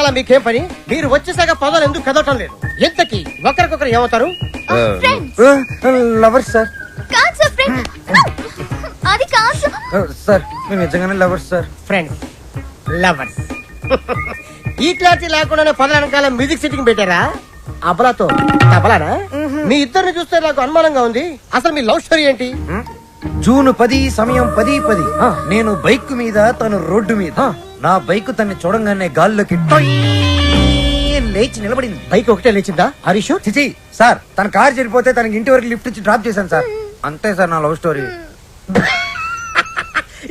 వాళ్ళ మీకేం పని? మీరు వచ్చేసాక పదాలు ఎందుకు కదవటం లేదు? ఎంతకి ఒకరికొకరు ఏమవుతారు? Lovers sir. కాదు సార్ ఫ్రెండ్, అది కాదు సార్. మేము నిజంగానే లవర్స్ సార్. Friends, lovers. ఈ క్లారిటీ లేకుండానే పదాల వెనకాల మ్యూజిక్ సిట్టింగ్ పెట్టారా? అబలాతో తబలానా? మీ ఇద్దరిని చూస్తే నాకు అనుమానంగా ఉంది. అసలు మీ లవ్ స్టోరీ ఏంటి? జూన్ 10 సమయం 10:10. నేను బైక్ మీద, తను రోడ్డు మీద. నా బైక్ తన్ని చూడంగానే గాల్లోకి టొయ్ లేచి నిలబడింది. బైక్ ఒకటే లేచిందా? హరీష్ చిచి సార్, తన కార్ చెడిపోతే తనకి ఇంటి వరకు లిఫ్ట్ ఇచ్చి డ్రాప్ చేశాను సార్. అంతే సార్ నా లవ్ స్టోరీ.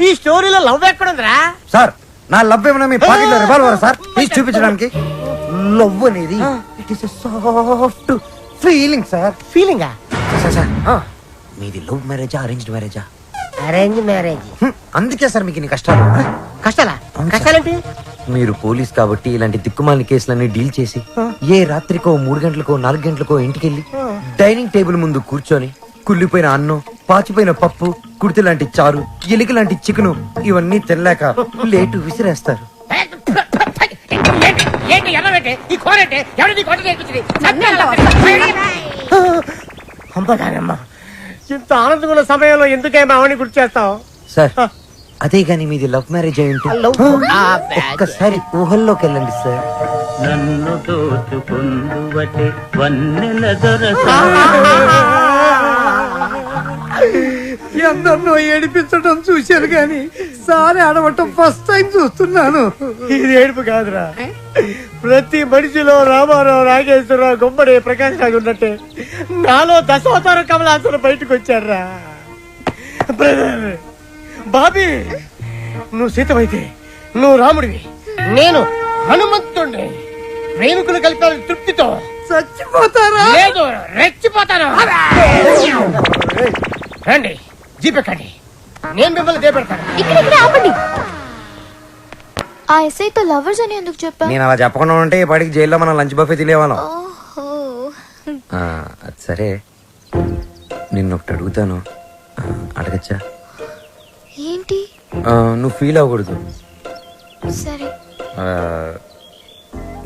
ఈ స్టోరీలో లవ్ ఎక్కడుందిరా? సార్, నా లవ్ ఏమన్నా మీ పాకెట్ లో రివాల్వర్ సార్? ప్లీజ్ చూపించడానికి. లవ్ అనేది it is soft feeling sir. ఫీలింగా? సార్ సార్, మీది లవ్ మ్యారేజా అరేంజ్డ్ మ్యారేజా? Arrange marriage. అందుకే సార్ మీకు ఇన్ని కష్టాలు. కష్టాలా? కష్టాలేంటి? మీరు పోలీస్ కాబట్టి ఇలాంటి దిక్కుమాలిన కేసులన్నీ డీల్ చేసి ఏ రాత్రికో 3 గంటలకో 4 గంటలకో ఇంటికెళ్ళి డైనింగ్ టేబుల్ ముందు కూర్చొని కుళ్ళిపోయిన అన్నం, పాచిపోయిన పప్పు, కుడితి లాంటి చారు, ఎలిక లాంటి చికెను ఇవన్నీ తినలేక లేటు విసిరేస్తారు. ఇంత ఆనందమైన సమయంలో ఎందుకేమో అవని గుర్తు చేస్తావు సార్? అదే గాని మీది లవ్ మ్యారేజ్ అయి ఉంటే ఒక్కసారి ఊహల్లోకి వెళ్ళండి సార్. నన్ను దోచుకుందువటే వన్నెల దొరస. ఎందరినో ఏడిపించడం చూశాను గాని సారి ఆడవటం ఫస్ట్ టైం చూస్తున్నాను. ఇది ఏడుపు కాదురా, ప్రతి మనిషిలో రామారావు, నాగేశ్వరరావు, గుమ్మడి, ప్రకాష్ రాజు ఉన్నట్టే నాలో దశావతార కమలాసురు బయటకు వచ్చారా. బ్రదర్ బాబీ, నువ్వు సీతమైతే నువ్వు రాముడివి, నేను హనుమంతుడిని. ప్రేమికులు కలిపారు తృప్తితో చచ్చిపోతారా? లేదు, రెచ్చిపోతాను. రండి, జీపెక్కండి, నేను మిమ్మల్ని దేపెడతాను. ఇక్కడ ఆపండి. ఆ ఎస్ఐతో లవర్స్ అని ఎందుకు చెప్పా? నేను అలా చెప్పకుండా ఉంటే ఈ పాటికి జైల్లో మనం లంచ్ బఫే తినేవాళ్ళం. అది సరే, నిన్నొకటి అడుగుతాను, అడగచ్చా? ఏంటి? నువ్వు ఫీల్ అవ్వకూడదు. సరే.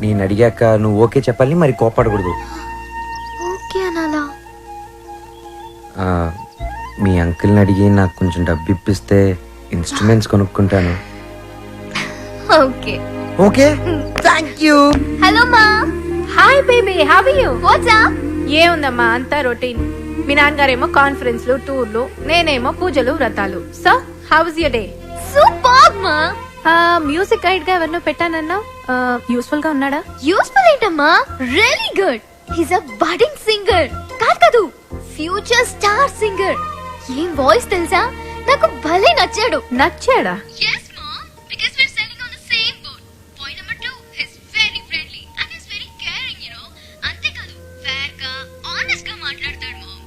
నేను అడిగాక నువ్వు ఓకే చెప్పాలి, మరి కోపడకూడదు. ఓకే అనాలా? మీ అంకుల్ని అడిగి నాకు కొంచెం డబ్బు ఇప్పిస్తే ఇన్స్ట్రుమెంట్స్ కొనుక్కుంటాను. Okay okay, thank you. Hello మా. Hi baby, how are you? What's up? ఏముందమ్మా, అంతా రొటీన్. మీ నాన్నగారేమో కాన్ఫరెన్స్లు, టూర్లు, నేనేమో పూజలు, వ్రతాలు. So how was your day? Super మా. మ్యూజిక్ గైడ్ గా ఎవరినో పెట్టానన్నా, యూస్ఫుల్ గా ఉన్నాడా? యూస్ఫుల్ ఏంటమ్మా, really good. He's a budding singer. కాదు, ఫ్యూచర్ స్టార్ సింగర్. ఏం వాయిస్ తెలుసా? నాకు భలే నచ్చాడు. నచ్చాడా? yes mom, because we're sailing on the same boat. Point number 2, he's very friendly and he's very caring, you know. అంతే కాదు, fair గా, honest గా మాట్లాడతాడు mom.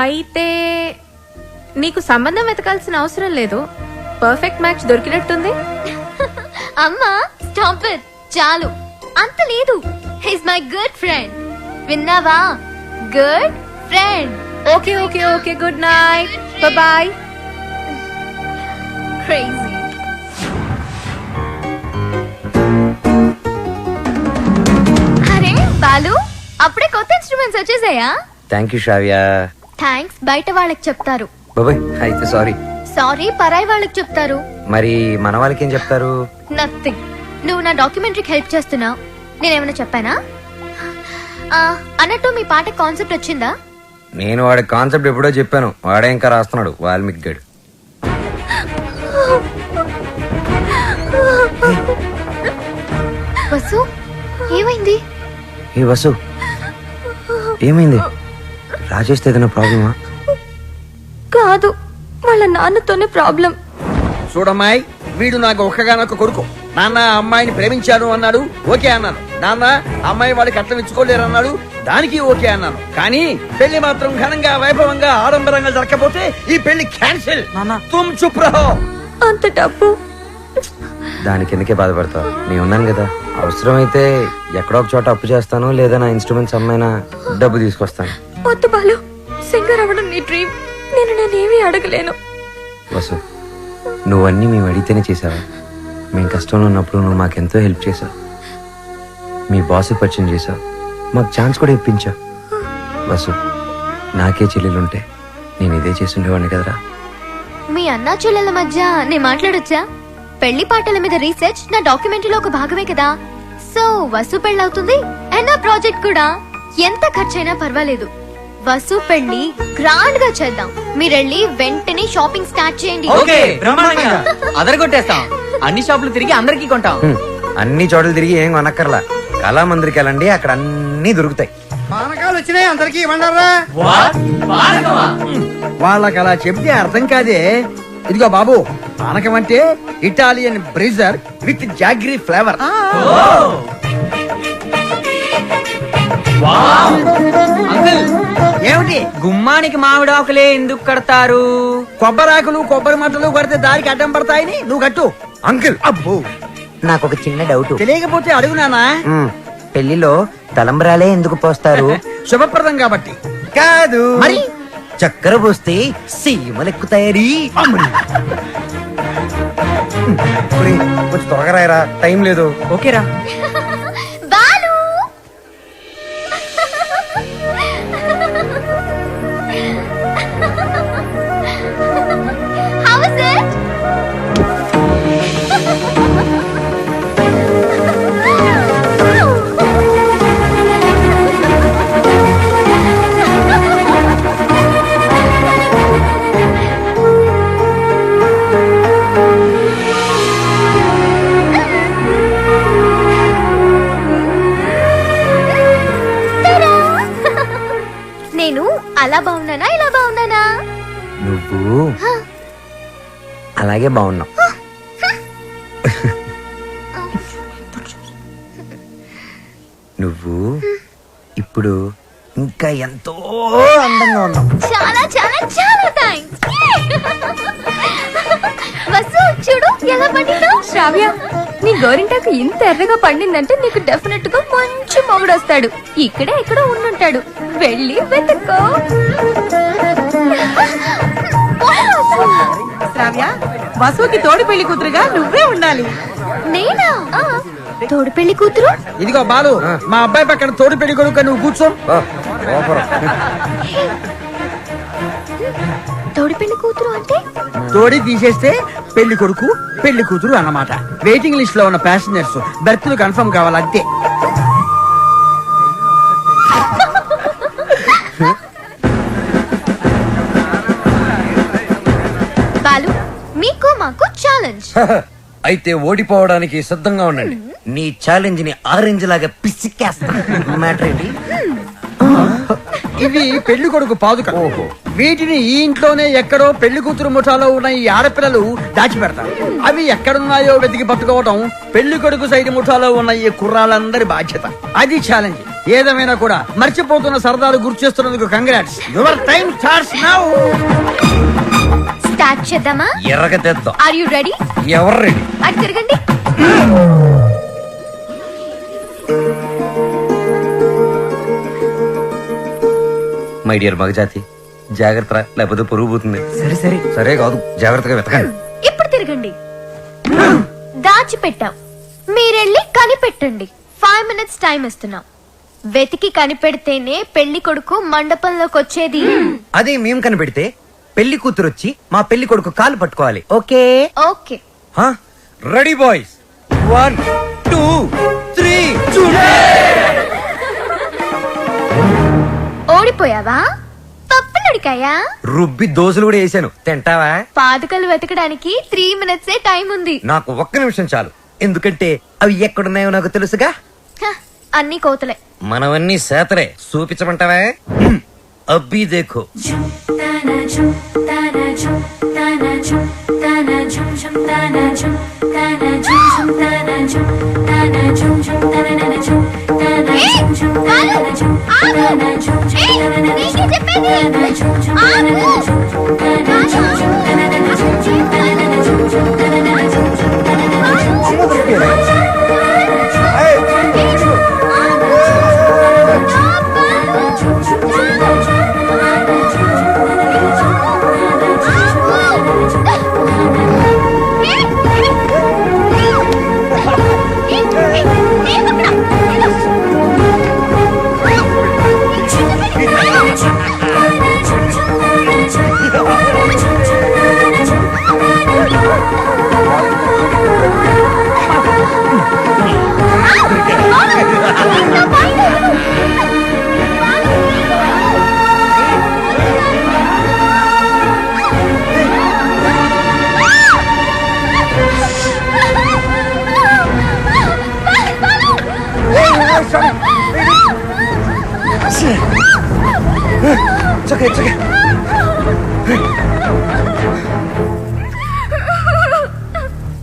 అయితే నీకు సంబంధం వెతకాల్సిన అవసరం లేదు, పర్ఫెక్ట్ మ్యాచ్ దొరికినట్టుంది. అమ్మా స్టాప్ ఇట్, చాలు. అంత లేదు, he's my good friend. విన్నావా? Good friend. Okay okay okay, good night, bye bye. Crazy. అరే బాలు, అప్పుడే కొత్త ఇన్స్ట్రుమెంట్స్ వచ్చేసాయా? Thank you Shravya. థ్యాంక్స్ బయట వాళ్ళకి చెప్తారు. బాబాయ్ అయితే సారీ. సారీ పరాయి వాళ్ళకి చెప్తారు. మరి మన వాళ్ళకి ఏం చెప్తారు? నథింగ్. నువ్వు నా డాక్యుమెంటరీకి హెల్ప్ చేస్తున్నావు, నేనేమైనా చెప్పానా? అన్నట్టు మీ పాట కాన్సెప్ట్ వచ్చిందా? నేను వాడి కాన్సెప్ట్ ఎప్పుడో చెప్పాను, వాడే ఇంకా రాస్తున్నాడు, వాల్మీకి గడు. వసు, ఏమైంది? ఏ వసు, ఏమైంది? రాజేష్ ఏదైనా ప్రాబ్లమా? కాదు, వాళ్ళ నాన్నతోనే ప్రాబ్లం. చూడమ్మాయి, వీడు నాకు ఒక్కగానొక్క కొడుకు. నాన్న అమ్మాయిని ప్రేమించాను అన్నాడు, ఓకే అన్నాను. నాన్న అమ్మాయి వాడికి కట్నం ఇచ్చుకోలేరు అన్నాడు, దానికి ఓకే అన్నాను. కానీ పెళ్లి మాత్రం ఘనంగా, వైభవంగా, ఆడంబరంగా జరగకపోతే ఈ పెళ్లి క్యాన్సిల్. తుమ్ చుప్ రహో. అంత డబ్బు దానికి ఎందుకే బాధపడతావు? నేను ఉన్నాను కదా, అవసరమైతే ఎక్కడో ఒక చోట అప్పు చేస్తాను, లేదా నా ఇన్స్ట్రుమెంట్స్ అమ్మైనా డబ్బు తీసుకొస్తాను. వద్దు బాలు, సింగర్ అవ్వడం నీ డ్రీమ్, నేనేమీ అడగలేను. వసు, నువ్వన్నీ మేము అడిగితేనే చేసావా? మేము కష్టంలో ఉన్నప్పుడు నువ్వు మాకెంతో హెల్ప్ చేసావు. మీ బాస్ పరిచయం చేశావు, మాకు ఛాన్స్ కూడా ఇప్పించా. వసు, నాకే చెల్లెలుంటే నేను ఇదే చేస్తుండేవాడిని కదరా. మీ అన్నా చెల్లెల మధ్య నేను మాట్లాడొచ్చా? పెళ్లి పాటల మీద రీసెర్చ్ నా డాక్యుమెంటరీలో ఒక భాగమే కదా. సో వసు పెళ్ళవుతుంది అండ్ నా ప్రాజెక్ట్ కూడా. ఎంత ఖర్చైనా పర్వాలేదు, వసు పెళ్లి గ్రాండ్ గా చేద్దాం. మీరెళ్ళి వెంటనే షాపింగ్ స్టార్ట్ చేయండి. ఓకే, బ్రహ్మాండంగా అదరగొట్టేస్తాం. అన్ని షాపులు తిరిగి అందరికీ కొంటాం. అన్ని చోట్ల తిరిగి ఏం కొనక్కర్లా, కళామందిరికి వెళ్ళండి, అక్కడ అన్ని దొరుకుతాయి. పానకాలు వచ్చినాయి, అందరికి ఇవ్వండారా. వాళ్ళకి అలా చెప్తే అర్థం కాదే. ఇదిగో బాబు, పానకం అంటే Italian Brezza with jaggery flavour. ఏమిటి? గుమ్మానికి మామిడాకులే ఎందుకు కడతారు? కొబ్బరాకులు కొబ్బరి మంటలు కొడితే దారికి అడ్డం పడతాయని నువ్వు కట్టు. అంకుల్, అబ్బో, నాకు ఒక చిన్న డౌట్. తెలియకపోతే అడుగు నానా. పెళ్లిలో తలంబ్రాలే ఎందుకు పోస్తారు? శుభప్రదం కాబట్టి. కాదు మరి చక్కెర పోస్తే సీమలెక్కుతాయని. కొంచెం త్వరగా రాయరా, టైం లేదు. ఓకేరా. Balu How is it? నేను అలా బాగున్నానా ఇలా బాగున్నానా? నువ్వు అలాగే బాగున్నావు. నువ్వు ఇప్పుడు ఇంకా ఎంతో అందంగా ఉన్నావు. చాలా చాలా చాలా థాంక్స్. వసు చూడు ఎలా పండిందో. శ్రావ్య, నీ గోరింటాకు ఇంత ఎర్రగా పండిందంటే నీకు డెఫినెట్ గా మంచి మొగుడు వస్తాడు. ఇక్కడే ఎక్కడో ఉండుంటాడు, వెళ్ళి వెతుక్కో. శ్రావ్య, వసుకి తోడు పెళ్లి కూతురుగా నువ్వే ఉండాలి. నేనా? తోడు పెళ్లి కూతురు? ఇదిగో బాలు, మా అబ్బాయి పక్కన తోడు పెళ్లి కొడుకు నువ్వు కూర్చో. తోడు పెళ్లి కూతురు అంటే? తోడి తీసేస్తే పెళ్లి కొడుకు పెళ్లి కూతురు అన్నమాట. వెయిటింగ్ లిస్ట్ లో ఉన్న ప్యాసింజర్స్ బెర్త్లు కన్ఫర్మ్ కావాలి అంతే. బాలు, మీకు మాకు ఛాలెంజ్. అయితే ఓడిపోవడానికి సిద్ధంగా ఉండండి. నీ ఛాలెంజ్ ని ఆరెంజ్ లాగా పిసికేస్తా. మ్యాటర్ ఏంటి? ఇవి పెళ్లి కొడుకు పాదుక. వీటిని ఈ ఇంట్లోనే ఎక్కడో పెళ్లి కూతురు ముఠాలో ఉన్న ఈ ఆడపిల్లలు దాచిపెడతారు. అవి ఎక్కడున్నాయో వెతికి పట్టుకోవటం పెళ్లి కొడుకు సైడ్ ముఠాలో ఉన్న ఈ కుర్రాళ్ళందరి బాధ్యత. అది ఛాలెంజ్. ఏదేమైనా కూడా మర్చిపోతున్న సరదాలు గుర్తు చేస్తున్నందుకు congrats. Your time starts now. Start చేద్దామా? ఎర్రగతేద్దాం. Are you ready? ఎవరు రెడీ? అటు తిరగండి. మై డియర్ మగజాతి, జాగ్రత్త, లేకపోతే పొరుగు పోతుంది. సరే సరే. సరే కాదు, జాగ్రత్తగా వెతకండి. ఇప్పుడు తిరగండి. దాచిపెట్టాం, మీరెళ్ళి కనిపెట్టండి. 5 minutes టైం ఇస్తున్నాం. వెతికి కనిపెడితేనే పెళ్లి కొడుకు మండపంలోకి వచ్చేది. అదే మేము కనిపెడితే పెళ్లి కూతురు వచ్చి మా పెళ్లి కొడుకు కాలు పట్టుకోవాలి. ఓకే? ఓకే. Ready boys, 1 2 3. ఓడిపోయావా? పప్పులడికాయా? రుబ్బి దోశలు కూడా వేసాను, తింటావా? పాదుకలు వెతకడానికి 3 minutes టైం ఉంది. నాకు ఒక్క నిమిషం చాలు, ఎందుకంటే అవి ఎక్కడున్నాయో నాకు తెలుసుగా. హ, అన్ని కోతలే. మనవన్నీ సేతలే, చూపించమంటావా? అబ్బి దేఖో.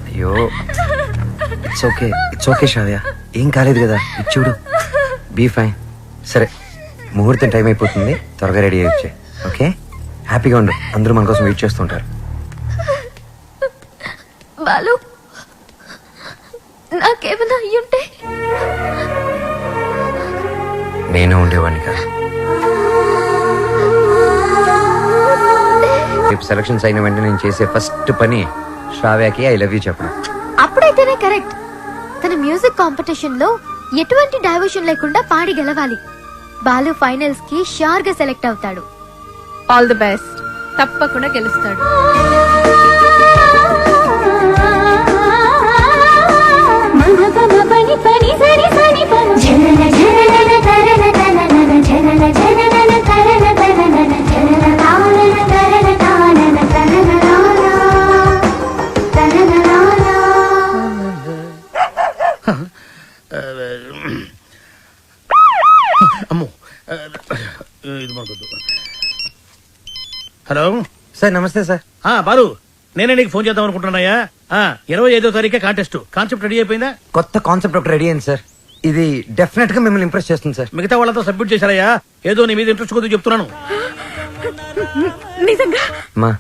అయ్యో ఇట్స్ ఓకే శ్రావ్య, ఏం కాలేదు కదా, చూడు బీ ఫైన్. సరే ముహూర్తం టైం అయిపోతుంది, త్వరగా రెడీ అయ్యి వచ్చే. ఓకే, హ్యాపీగా ఉండు, అందరూ మన కోసం వెయిట్ చేస్తుంటారు. బాలు నాకేమైనా అయ్యుంటే నేను ఉండేవాడిని కదా. రేపు సెలక్షన్స్ అయిన వెంటనే నేను చేసే ఫస్ట్ పని శ్రావ్యకి ఐ లవ్ యూ చెప్పడం. అప్పుడైతేనే కరెక్ట్. తన మ్యూజిక్ కాంపిటీషన్ లో ఎటువంటి డైవర్షన్ లేకుండా పాడి గెలవాలి. బాలు ఫైనల్స్ కి షూర్ గా సెలెక్ట్ అవుతాడు. All the best. తప్పకుండా గెలుస్తాడు. అమ్మో, ఇది మనకొద్దు. హలో సార్ నమస్తే సార్. బాలు, నేనే నీకు ఫోన్ చేద్దాం అనుకుంటున్నాయా. 25వ తారీఖే కాంటెస్ట్. కాన్సెప్ట్ రెడీ అయిపోయిందా? కొత్త కాన్సెప్ట్ ఒకటి రెడీ అయింది సార్. ఇది డెఫినెట్ గా మిమ్మల్ని ఇంప్రెస్ చేస్తుంది సార్. మిగతా వాళ్ళతో సబ్మిట్ చేశారయ్యా. ఏదో నీ మీద ఇంట్రెస్ట్ కొద్దిగా చెప్తున్నాను. నిజంగా మా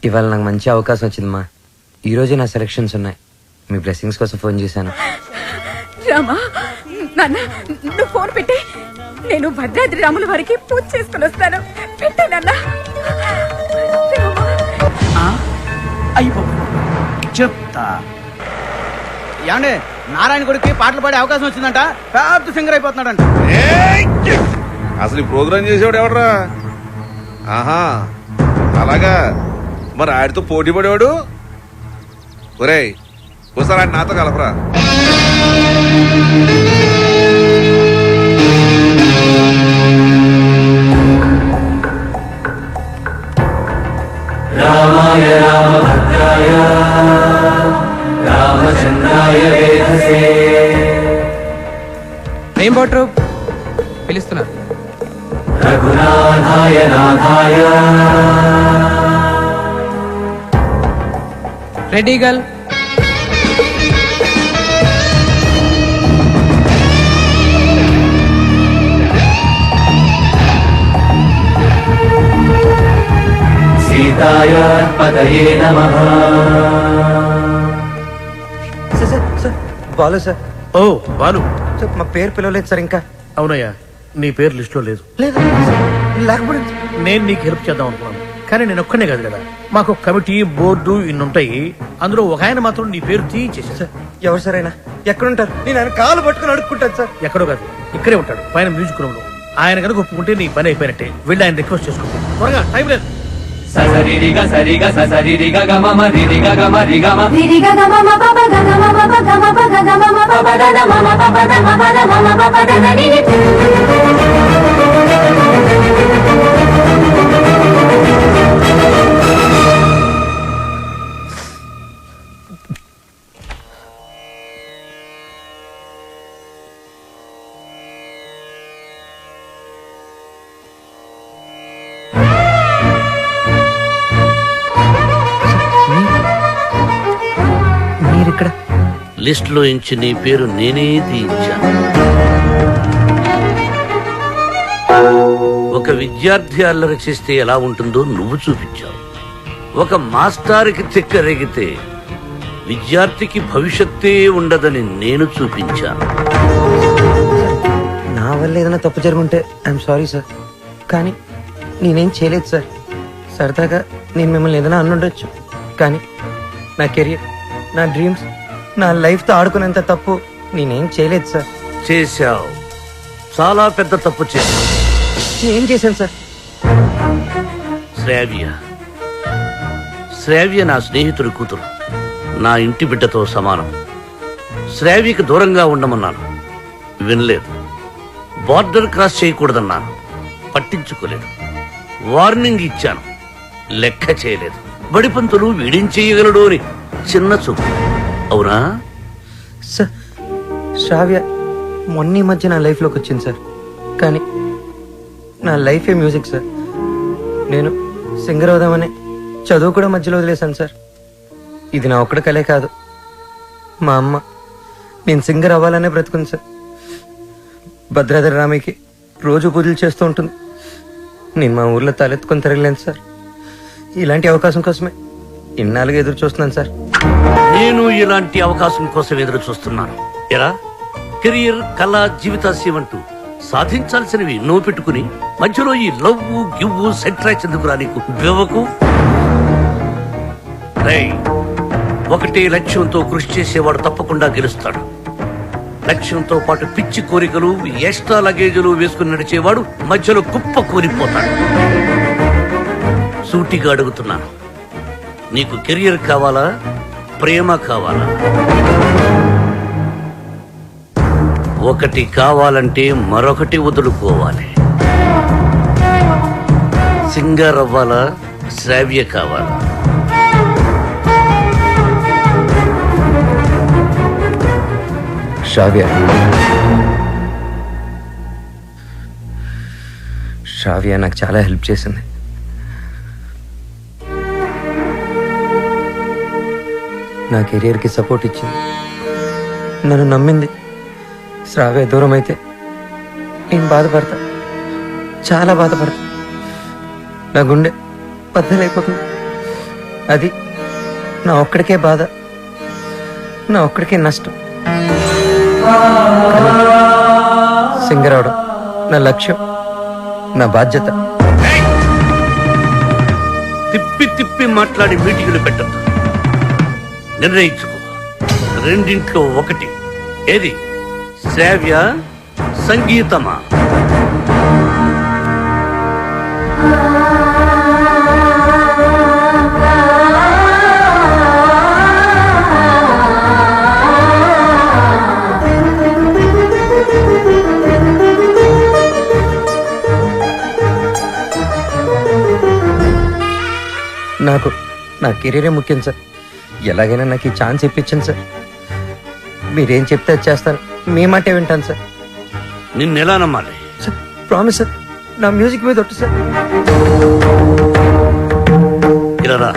ఇవాళ నాకు మంచి అవకాశం వచ్చిందమ్మా. ఈ రోజే నా సెలక్షన్స్ ఉన్నాయి. మీ బ్లెస్సింగ్స్ కోసం ఫోన్ చేశాను. రామా, నాన్న నువ్వు ఫోన్ పెట్టి, నేను భద్రాద్రి రాముల వారికి పూజ చేసుకుని వస్తాను. పెట్టే నాన్న. చెప్తా. ఏమండి, నారాయణ గుడికి పాటలు పాడే అవకాశం వచ్చిందంట. పెద్ద సింగర్ అయిపోతున్నాడంట. అసలు ఈ ప్రోగ్రామ్ చేసేవాడు ఎవడరా? ఆహా, అలాగా. మరి ఆడితో పోటీ పడేవాడు. ఒరేయ్, ఒకసారి ఆయన నాతో కలపరా. రామాయ రామభద్రాయ రామచంద్రాయ వేధసే. రెయిన్బో ట్రూప్ పిలుస్తున్నారు. రఘునాథాయ నాథాయ. Ready girl. సీతాయ పదయే నమః. Sir Balu sir. ఓ బాలు, సార్ మా పేరు పిలవలేదు సార్ ఇంకా. అవునయ్యా, నీ పేరు లిస్ట్ లో లేదు. లేదు లేకపోతే నేను నీకు హెల్ప్ చేద్దాం అనుకున్నాను, కానీ నేను ఒక్కనే కాదు కదా, మాకు కమిటీ బోర్డు ఇన్నుంటాయి. అందులో ఒక ఆయన మాత్రం నీ పేరు తీయించేసా. సార్ ఎవరు సార్ అయినా ఎక్కడుంటారు? నేను ఆయన కాలు పట్టుకుని అడుక్కుంటాను సార్. ఎక్కడో కాదు, ఇక్కడే ఉంటాడు, పైన మ్యూజిక్ రూమ్ లో. ఆయన కనుక ఒప్పుకుంటే నీ పని అయిపోయినట్టే. వెళ్ళి ఆయన రిక్వెస్ట్ చేసుకో, త్వరగా, టైం లేదు. సరిరిగ సరిగ సరిరిగ గమ రిరిగ గమ రిగమ. మీరిక్కడ లిస్ట్ లో ఇంచి నీ పేరు నేనే తీయించాను. ఒక విద్యార్థి అల్లరి చేస్తే ఎలా ఉంటుందో నువ్వు చూపించావు. ఒక మాస్టారుకి తిక్కరేగితే విద్యార్థికి భవిష్యత్తే ఉండదని నేను చూపించాను. నా వల్ల ఏదైనా తప్పు జరుగుంటే ఐఎమ్ సారీ సార్, కానీ నేనేం చేయలేదు సార్. సరదాగా నేను మిమ్మల్ని ఏదైనా అనుండొచ్చు, కానీ నా కెరియర్, నా డ్రీమ్స్, నా లైఫ్తో ఆడుకునేంత తప్పు నేనేం చేయలేదు సార్. చేశావు, చాలా పెద్ద తప్పు చేశావు. ఏం చేశాను సార్? శ్రావ్య నా స్నేహితుడి కూతురు, నా ఇంటి బిడ్డతో సమానం. శ్రావ్యకి దూరంగా ఉండమన్నాను, వినలేదు. బార్డర్ క్రాస్ చేయకూడదన్నాను, పట్టించుకోలేదు. వార్నింగ్ ఇచ్చాను, లెక్క చేయలేదు. బడిపంతులు వీడేం చేయగలడు అని చిన్న చూపు. అవునా? సార్ శ్రావ్య మొన్న ఈ మధ్య నా లైఫ్లోకి వచ్చింది సార్. కానీ నా లైఫే మ్యూజిక్ సార్. నేను సింగర్ అవుదామని చదువు కూడా మధ్యలో వదిలేశాను సార్. ఇది నా ఒక్కడ కలే కాదు, మా అమ్మ నేను సింగర్ అవ్వాలనే బ్రతుకుంది సార్. భద్రాద్రి రామయ్యకి రోజు పూజలు చేస్తూ ఉంటుంది. నేను మా ఊర్లో తలెత్తుకొని తిరగలేను సార్. ఇలాంటి అవకాశం కోసమే ఇన్నాళ్ళుగా ఎదురు చూస్తున్నాను సార్. నేను ఇలాంటి అవకాశం కోసం ఎదురు చూస్తున్నాను. ఎరా కెరియర్, కళ, జీవితాశయం అంటూ సాధించాల్సినవి ఎన్నో పెట్టుకుని మధ్యలో ఈ లవ్వు గివ్వు సెంట్రాక్స్ ఎందుకురా నీకు బెవకు? రేయ్, ఒకటే లక్ష్యంతో కృషి చేసేవాడు తప్పకుండా గెలుస్తాడు. లక్ష్యంతో పాటు పిచ్చి కోరికలు, ఎక్స్ట్రా లగేజీలు వేసుకుని నడిచేవాడు మధ్యలో కుప్ప కూలిపోతాడు. సూటిగా అడుగుతున్నాను, నీకు కెరియర్ కావాలా, ప్రేమ కావాలా? ఒకటి కావాలంటే మరొకటి వదులుకోవాలి. సింగర్ అవ్వాలా, శ్రావ్య కావాలా? శ్రావ్య నాకు చాలా హెల్ప్ చేసింది. నా కెరియర్కి సపోర్ట్ ఇచ్చింది, నన్ను నమ్మింది. శ్రావ్య దూరం అయితే నేను బాధపడతా, చాలా బాధపడతా. నా గుండె బద్దలైపోతుంది. అది నా ఒక్కడికే బాధ, నా ఒక్కడికే నష్టం. సింగర్ అవడం నా లక్ష్యం, నా బాధ్యత. తిప్పి తిప్పి మాట్లాడి మీటింగులు పెట్టద్దు. నిర్ణయించుకో, రెండింట్లో ఒకటి. ఏది, శ్రావ్య సంగీతమా? నాకు నా కెరీరే ముఖ్యం సార్. ఎలాగైనా నాకు ఈ ఛాన్స్ ఇప్పించండి సార్. మీరేం చెప్తే అది చేస్తాను, మీ మాటే వింటాను సార్. నిన్నెలా నమ్మాలి? సార్ ప్రామిస్ సార్, నా మ్యూజిక్ మీద ఒట్టు సార్. ఇలా రా.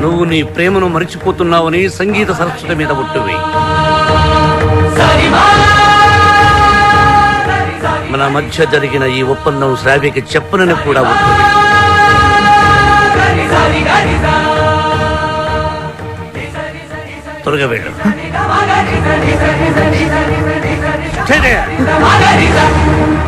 నువ్వు నీ ప్రేమను మరిచిపోతున్నావని సంగీత సరస్వతి మీద ఒట్టువి. మన మధ్య జరిగిన ఈ ఒప్పందం శ్రావ్యకి చెప్పనని కూడా ఒట్టువి. త్వరగా వెళ్ళు. Take it!